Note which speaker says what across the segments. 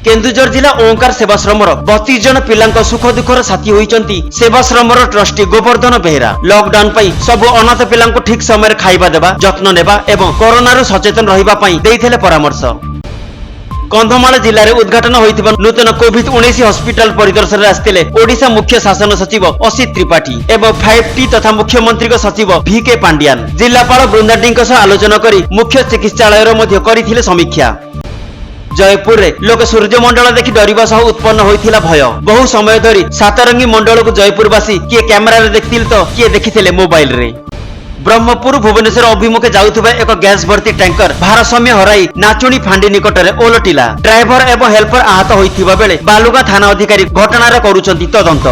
Speaker 1: केन्दुझर जिला ओंकार सेवाश्रमर 32 जन पिलांक सुख दुखर साथी होइचंती सेवाश्रमर ट्रस्टी गोवर्धन बेहेरा। लॉकडाउन पई सब अनाथ पिलांक ठीक समय खाइबा देबा, जत्न नेबा एवं कोरोना सचेतन रहिबा पई देइथिले परामर्श। कंधमाल जिले में उद्घाटन होइथिबा नूतन कोविड-19 हॉस्पिटल परिदर्शन आस्थिले ओडिशा मुख्य शासन सचिव असित त्रिपाठी एवं 5T तथा मुख्यमंत्री सचिव VK पांड्यान जिलापाल बृंदाटी आलोचना करी मुख्य चिकित्सालय मध्य करिथिले समीक्षा। जयपुर रे लोक सूर्यमंडल देखि डरिबा सह उत्पन्न होइथिला भय। बहु समय धरी सातरंगी मंडल को जयपुरवासी किए कैमेरा रे देखथिल तो किए देखिथिले मोबाइल रे। ब्रह्मपुर भुवनेश्वर अभिमुखे जाउथबा एक गैस भर्ती टैंकर भारसाम्य हराई नाचुणी फांडी निकट में ओलटिला। ड्राइवर एवं हेल्पर आहत होइथिबा बेले बालुगा थाना अधिकारी घटनार करूचंती तदंत।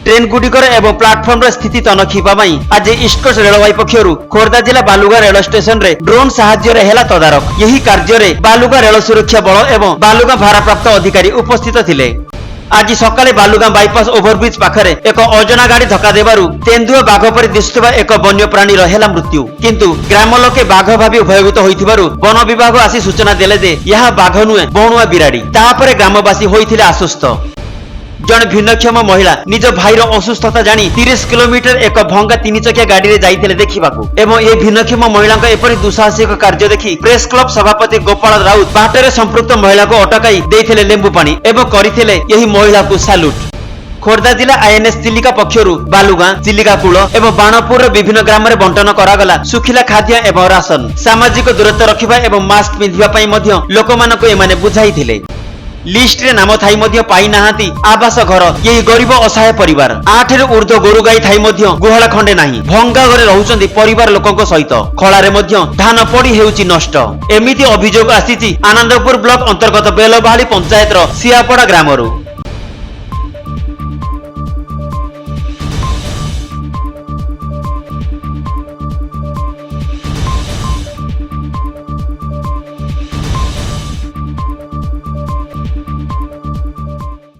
Speaker 1: ट्रेन गुडिकर एवं प्लाटफॉर्म रे स्थिति तनखिबा पई आज ईस्ट कोस्ट रेलवे पक्षरु खोर्धा जिला बालुगा रेल स्टेशन रे ड्रोन साहाय्य रे हेला तदारक। यही कार्य रे बालुगा रेल सुरक्षा बल एवं बालुगा भारप्राप्त अधिकारी उपस्थित थिले। आज सकाळे बालुगां बाईपास ओभरब्रिज पाखरे एक अजना गाड़ी धक्का देबारु तेंदुआ बाघ पर दिसुवा एक वन्य प्राणी रहेला मृत्यु। किंतु ग्राम लोके बाघ भाबी भयभीत होइथिबारु वन विभाग आसी सूचना देले जे यह बाघ नुहे बणुआ बिराड़ी। तापरे ग्रामवासी होइथिले आश्वस्त। जन भिन्नक्षम महिला निज भाईर असुस्थता जानी 30 किलोमीटर एक भंगा 3 चकिया गाड़ी रे जाइथिले देखिबाकू एवं ए भिन्नक्षम महिला एपरि दुसाहसिक कार्य देखि प्रेस क्लब सभापति गोपाल राउत बाटरे संपृक्त महिला को अटकाई देइथिले लेंबू पानी एवं करिथिले यही महिला को सैल्यूट। खोर्धा जिला INS चिलिका पक्षरु बालुगां चिलिका कूल एवं बाणपुर विभिन्न ग्राम में बंटन करागला सुखिला खाद्य एवं राशन। सामाजिक दूरत्व रखिबा एवं मास्क पिंधिबा पई मध्य लोकमानक एमाने बुझाइथिले। लिस्ट रे नाम थाई मध्य पाई नाहांती आवास घर यही गरीब असहाय परिवार। 8 रे ऊर्ध्व गोरु गाई थाई मध्य गुहाल खंडे नाही। भंगा घरे रहुचंती परिवार लोकंक सहित। खଳାରେ मध्य धान पड़ी हेउची नष्ट। एमिति अभियोग आसीची आनंदपुर ब्लॉक अंतर्गत बेलबाहाली पंचायत रो सियापड़ा ग्रामरू।